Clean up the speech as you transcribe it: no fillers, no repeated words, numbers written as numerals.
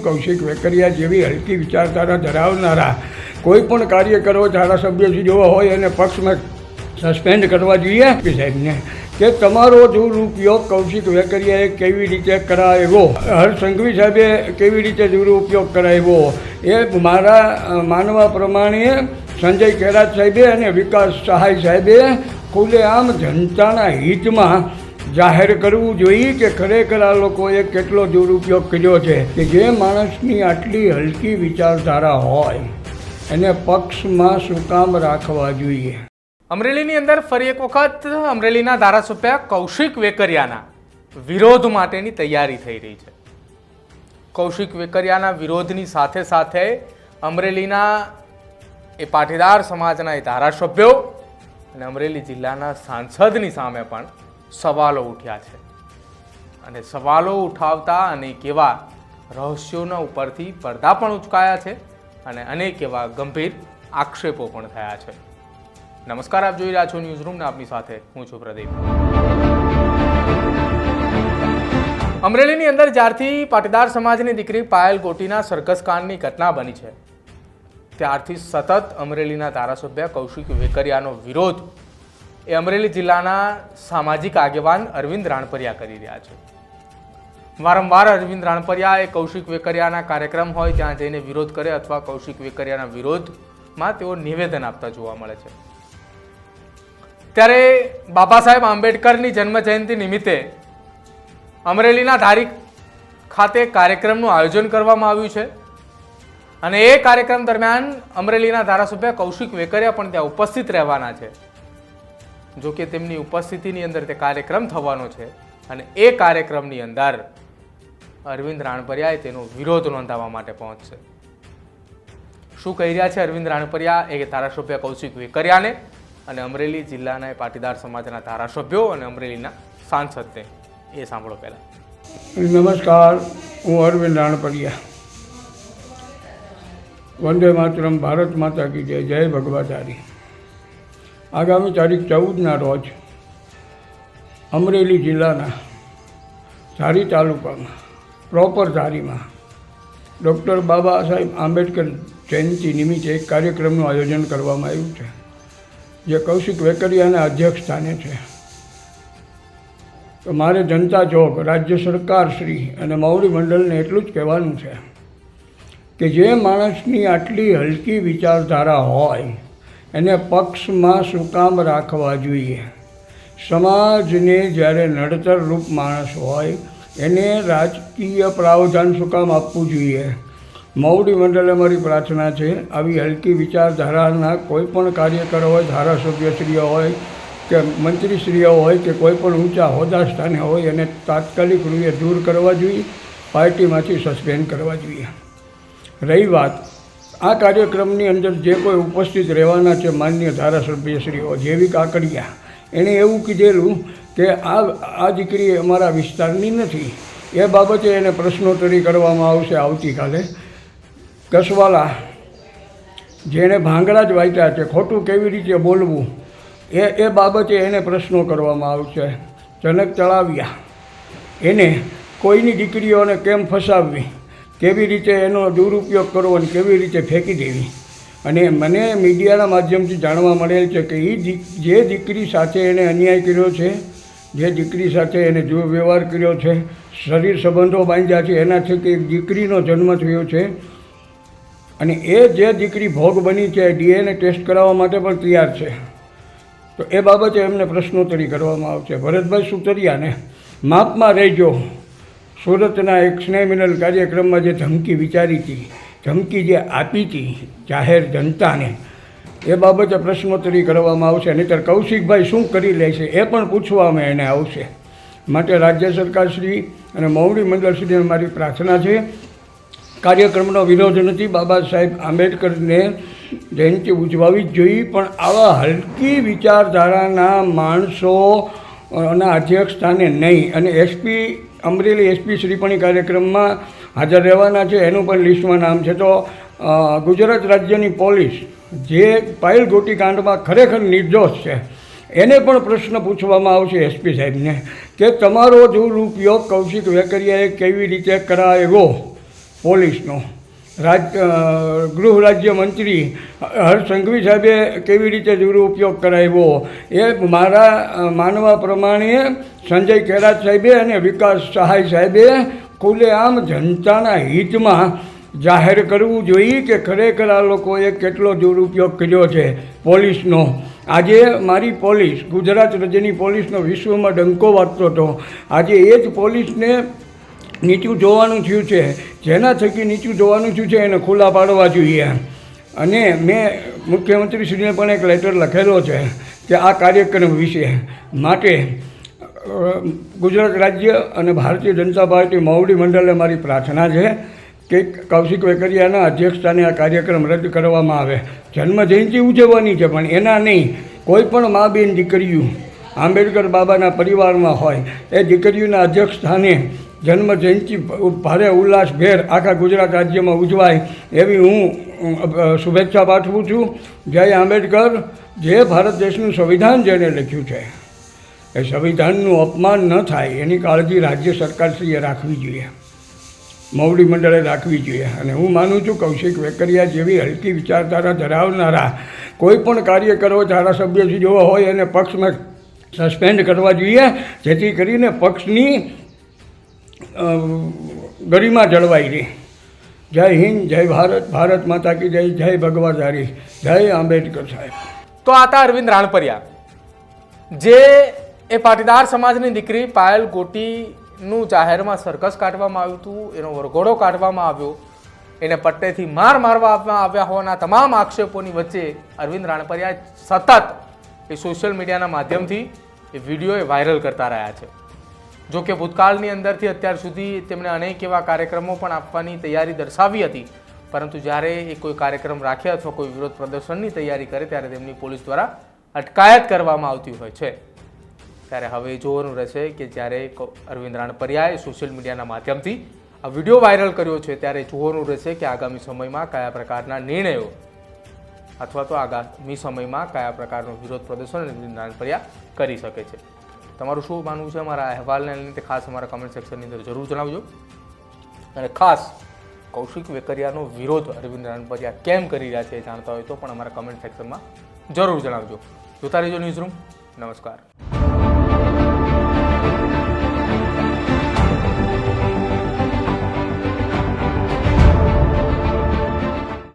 કૌશિક વેકરિયા જેવી હલકી વિચારધારા ધરાવનારા કોઈ પણ કાર્યકરો ધારાસભ્યશ્રીઓ હોય એને પક્ષમાં સસ્પેન્ડ કરવા જોઈએ સાહેબને કે તમારો દુરુપયોગ કૌશિક વેકરિયાએ કેવી રીતે કરાવ્યો, હર્ષ સંઘવી સાહેબે કેવી રીતે દુરુપયોગ કરાવ્યો, એ મારા માનવા પ્રમાણે સંજય કેરાત સાહેબે અને વિકાસ સહાય સાહેબે ખુલ્લેઆમ જનતાના હિતમાં જાહેર કરવું જોઈએ કે ખરેખર આ લોકોએ કેટલો દુરુપયોગ કર્યો છે કે જે માણસની આટલી હલકી વિચારધારા હોય એને પક્ષમાં શું કામ રાખવા જોઈએ। અમરેલીની અંદર ફરી એક વખત અમરેલીના ધારાસભ્ય કૌશિક વેકરિયાના વિરોધ માટેની તૈયારી થઈ રહી છે। કૌશિક વેકરિયાના વિરોધની સાથે સાથે અમરેલીના એ પાટીદાર સમાજના એ ધારાસભ્યો અને અમરેલી જિલ્લાના સાંસદની સામે પણ સવાલો ઉઠ્યા છે અને સવાલો ઉઠાવતા અનેક એવા રહસ્યોના ઉપરથી પડદા પણ ઉચકાયા છે અને અનેક એવા ગંભીર આક્ષેપો પણ થયા છે। નમસ્કાર, આપ જોઈ રહ્યા છો ન્યૂઝ રૂમ ને આપની સાથે હું છું પ્રદીપ। અમરેલીની અંદર જ્યારથી પાટીદાર સમાજની દીકરી પાયલ ગોટીના સરઘસ કાંડની ઘટના બની છે ત્યારથી સતત અમરેલીના ધારાસભ્ય કૌશિક વેકરિયાનો વિરોધ એ અમરેલી જિલ્લાના સામાજિક આગેવાન અરવિંદ રાણપરિયા કરી રહ્યા છે। વારંવાર અરવિંદ રાણપરિયા એ કૌશિક વેકરિયાના કાર્યક્રમ હોય ત્યાં જઈને વિરોધ કરે અથવા કૌશિક વેકરિયાના વિરોધમાં તેઓ નિવેદન આપતા જોવા મળે છે। ત્યારે બાબા સાહેબ આંબેડકરની જન્મ જયંતિ નિમિત્તે અમરેલીના ધારી ખાતે કાર્યક્રમનું આયોજન કરવામાં આવ્યું છે અને એ કાર્યક્રમ દરમિયાન અમરેલીના ધારાસભ્ય કૌશિક વેકરિયા પણ ત્યાં ઉપસ્થિત રહેવાના છે। જો કે તેમની ઉપસ્થિતિની અંદર તે કાર્યક્રમ થવાનો છે અને એ કાર્યક્રમની અંદર અરવિંદ રાણપરિયાએ તેનો વિરોધ નોંધાવવા માટે પહોંચશે। શું કહી રહ્યા છે અરવિંદ રાણપરિયા એ ધારાસભ્ય કૌશિક વેકરિયાને અને અમરેલી જિલ્લાના પાટીદાર સમાજના ધારાસભ્યો અને અમરેલીના સાંસદને એ સાંભળો પહેલા। નમસ્કાર, હું અરવિંદ રાણપરિયા। વંદે માતરમ, ભારત માતા કી જય, જય ભગવાધારી। આગામી તારીખ 14ના રોજ અમરેલી જિલ્લાના ધારી તાલુકામાં પ્રોપર ધારીમાં ડૉક્ટર બાબા સાહેબ આંબેડકર જયંતિ નિમિત્તે એક કાર્યક્રમનું આયોજન કરવામાં આવ્યું છે જે કૌશિક વેકરિયાના અધ્યક્ષ સ્થાને છે। તો મારે જનતા ચોક, રાજ્ય સરકાર શ્રી અને મૌડી મંડળને એટલું જ કહેવાનું છે કે જે માણસની આટલી હલકી વિચારધારા હોય એને પક્ષમાં શું કામ રાખવા જોઈએ। સમાજને જ્યારે નડતરરૂપ માણસ હોય એને રાજકીય પ્રાવધાન શું કામ આપવું જોઈએ। મૌડી મંડળે મારી પ્રાર્થના છે આવી હલકી વિચારધારાના કોઈ પણ કાર્યકર હોય, ધારાસભ્યશ્રીઓ હોય કે મંત્રીશ્રીઓ હોય કે કોઈ પણ ઊંચા હોદ્દા સ્થાને હોય એને તાત્કાલિક રૂપે દૂર કરવા જોઈએ, પાર્ટીમાંથી સસ્પેન્ડ કરવા જોઈએ। રહી વાત આ કાર્યક્રમની અંદર જે કોઈ ઉપસ્થિત રહેવાના છે માન્ય ધારાસભ્યશ્રીઓ જેવી કાકડિયા, એણે એવું કીધેલું કે આ દીકરી અમારા વિસ્તારની નથી, એ બાબતે એને પ્રશ્નોત્તરી કરવામાં આવશે આવતીકાલે। કસવાલા જેણે ભાંગડા જ વાંચ્યા છે, ખોટું કેવી રીતે બોલવું એ બાબતે એને પ્રશ્નો કરવામાં આવશે। જનક તળાવિયા એને કોઈની દીકરીઓને કેમ ફસાવવી, કેવી રીતે એનો દુરુપયોગ કરવો અને કેવી રીતે ફેંકી દેવી। અને મને મીડિયાના માધ્યમથી જાણવા મળેલ છે કે જે દીકરી સાથે એને અન્યાય કર્યો છે, જે દીકરી સાથે એને દુર્વ્યવહાર કર્યો છે, શરીર સંબંધો બાંધ્યા છે, એનાથી કે એક દીકરીનો જન્મ થયો છે અને એ જે દીકરી ભોગ બની છે DNA ટેસ્ટ કરાવવા માટે પણ તૈયાર છે। તો એ બાબતે એમને પ્રશ્નોત્તરી કરવામાં આવશે। ભરતભાઈ સુતરિયાને માપમાં રહેજો, સુરતના એક સ્નેહ મિલન કાર્યક્રમમાં જે ધમકી વિચારી હતી, ધમકી જે આપી હતી જાહેર જનતાને, એ બાબતે પ્રશ્નોત્તરી કરવામાં આવશે। નહીંતર કૌશિકભાઈ શું કરી લે છે એ પણ પૂછવામાં એને આવશે। માટે રાજ્ય સરકારશ્રી અને મૌડી મંડળશ્રીને મારી પ્રાર્થના છે, કાર્યક્રમનો વિરોધ નથી, બાબા સાહેબ આંબેડકરને જયંતિ ઉજવવી જ જોઈએ, પણ આવા હલકી વિચારધારાના માણસોના અધ્યક્ષ સ્થાને નહીં। અને અમરેલી એસપી શ્રી પણ કાર્યક્રમમાં હાજર રહેવાના છે, એનું પણ લિસ્ટમાં નામ છે। તો ગુજરાત રાજ્યની પોલીસ જે પાયલ ગોટી કાંડમાં ખરેખર નિર્દોષ છે એને પણ પ્રશ્ન પૂછવામાં આવશે એસપી સાહેબને કે તમારો દુરુપયોગ કૌશિક વેકરિયાએ કેવી રીતે કરાવ્યો। પોલીસનો. ગૃહ રાજ્યમંત્રી હર્ષ સંઘવી સાહેબે કેવી રીતે દુરુપયોગ કરાવ્યો એ મારા માનવા પ્રમાણે સંજય કેરાત સાહેબે અને વિકાસ સહાય સાહેબે ખુલ્લેઆમ જનતાના હિતમાં જાહેર કરવું જોઈએ કે ખરેખર આ લોકોએ કેટલો દુરુપયોગ કર્યો છે પોલીસનો. આજે મારી પોલીસ, ગુજરાત રાજ્યની પોલીસનો વિશ્વમાં ડંકો વાગતો હતો. આજે એ જ પોલીસને નીચું જોવાનું થયું છે. જેના થકી નીચું જોવાનું થયું છે એને ખુલ્લા પાડવા જોઈએ. અને મેં મુખ્યમંત્રીશ્રીને પણ એક લેટર લખેલો છે કે આ કાર્યક્રમ વિશે માટે ગુજરાત રાજ્ય અને ભારતીય જનતા પાર્ટી મહુડી મંડળને મારી પ્રાર્થના છે કે કૌશિક વેકરિયાના અધ્યક્ષસ્થાને આ કાર્યક્રમ રદ કરવામાં આવે. જન્મજયંતિ ઉજવવાની છે પણ એના નહીં, કોઈ પણ મા બેન દીકરીઓ આંબેડકર બાબાના પરિવારમાં હોય એ દીકરીઓના અધ્યક્ષસ્થાને જન્મજયંતિ ભારે ઉલ્લાસભેર આખા ગુજરાત રાજ્યમાં ઉજવાય એવી હું શુભેચ્છા પાઠવું છું. જય આંબેડકર. જે ભારત દેશનું સંવિધાન જેણે લખ્યું છે એ સંવિધાનનું અપમાન ન થાય એની કાળજી રાજ્ય સરકારશ્રીએ રાખવી જોઈએ, મહુડી મંડળે રાખવી જોઈએ. અને હું માનું છું કૌશિક વેકરિયા જેવી હલકી વિચારધારા ધરાવનારા કોઈ પણ કાર્યકરો ધારાસભ્ય જો હોય એને પક્ષમાં સસ્પેન્ડ કરવા જોઈએ, જેથી કરીને પક્ષની ગરિમા જળવાઈ રહી. જય હિન્દ, જય ભારત, ભારત માતા કી જય, જય ભગવાધારી, જય આંબેડકર સાહેબ. તો આ હતા અરવિંદ રાણપરિયા, જે એ પાટીદાર સમાજની દીકરી પાયલ ગોટીનું જાહેરમાં સર્કસ કાઢવામાં આવ્યું હતું, એનો વરઘોડો કાઢવામાં આવ્યો, એને પટ્ટેથી મારવામાં આવ્યા હોવાના તમામ આક્ષેપોની વચ્ચે અરવિંદ રાણપરિયા સતત એ સોશિયલ મીડિયાના માધ્યમથી એ વિડીયો વાયરલ કરતા રહ્યા છે. જો કે ભૂતકાળની અંદરથી અત્યાર સુધી તેમણે અનેક એવા કાર્યક્રમો પણ આપવાની તૈયારી દર્શાવી હતી, પરંતુ જ્યારે એ કોઈ કાર્યક્રમ રાખે અથવા કોઈ વિરોધ પ્રદર્શનની તૈયારી કરે ત્યારે તેમની પોલીસ દ્વારા અટકાયત કરવામાં આવતી હોય છે. ત્યારે હવે જોવાનું રહેશે કે જ્યારે અરવિંદ રાણપરિયાએ સોશિયલ મીડિયાના માધ્યમથી આ વિડીયો વાયરલ કર્યો છે ત્યારે જોવાનું રહેશે કે આગામી સમયમાં કયા પ્રકારના નિર્ણયો અથવા તો આગામી સમયમાં કયા પ્રકારનો વિરોધ પ્રદર્શન અરવિંદ રાણપરિયા કરી શકે છે. તમારું શું માનવું છે અમારા અહેવાલને લઈને ખાસ અમારા કમેન્ટ સેક્શનની અંદર જરૂર જણાવજો. અને ખાસ કૌશિક વેકરિયાનો વિરોધ અરવિંદ રાણપરિયા કેમ કરી રહ્યા છે એ જાણતા હોય તો પણ અમારા કમેન્ટ સેક્શનમાં જરૂર જણાવજો. જોતા રહેજો ન્યૂઝરૂમ. નમસ્કાર.